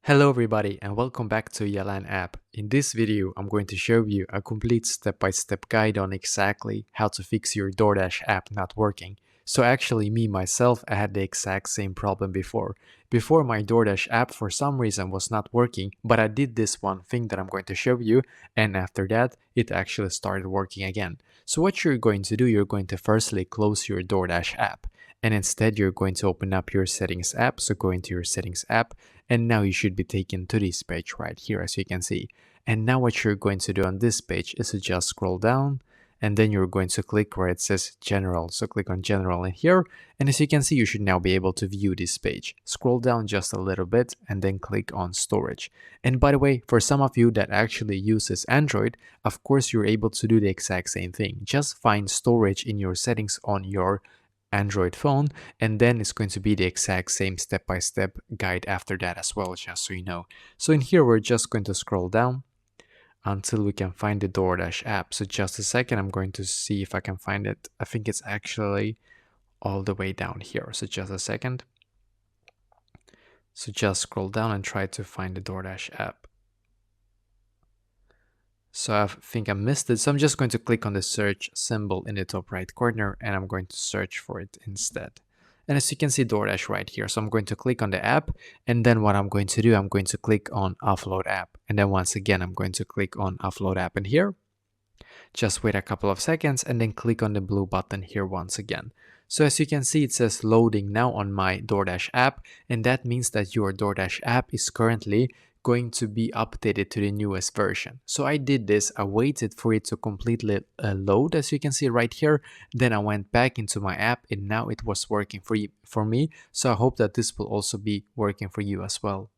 Hello everybody and welcome back to Yalan app. In this video, I'm going to show you a complete step-by-step guide on exactly how to fix your Doordash app not working. So actually me myself, I had the exact same problem before. Before my Doordash app for some reason was not working, but I did this one thing that I'm going to show you, and after that, it actually started working again. So what you're going to do, you're going to firstly close your Doordash app. And instead, you're going to open up your settings app. So go into your settings app, and now you should be taken to this page right here, as you can see. And now what you're going to do on this page is to just scroll down, and then you're going to click where it says general. So click on general in here, and as you can see, you should now be able to view this page. Scroll down just a little bit and then click on storage. And by the way, for some of you that actually uses Android, of course you're able to do the exact same thing. Just find storage in your settings on your Android phone, and then it's going to be the exact same step-by-step guide after that as well, just so you know. So in here, we're just going to scroll down until we can find the Doordash app. So just a second, I'm going to see if I can find it. I think it's actually all the way down here. So just a second. So just scroll down and try to find the Doordash app. So I think I missed it. So I'm just going to click on the search symbol in the top right corner, and I'm going to search for it instead. And as you can see, Doordash right here. So I'm going to click on the app, and then what I'm going to do, I'm going to click on offload app. And then once again, I'm going to click on offload app in here. Just wait a couple of seconds and then click on the blue button here once again. So as you can see, it says loading now on my Doordash app, and that means that your Doordash app is currently going to be updated to the newest version. So I did this, I waited for it to completely load, as you can see right here. Then I went back into my app, and now it was working for me. So I hope that this will also be working for you as well.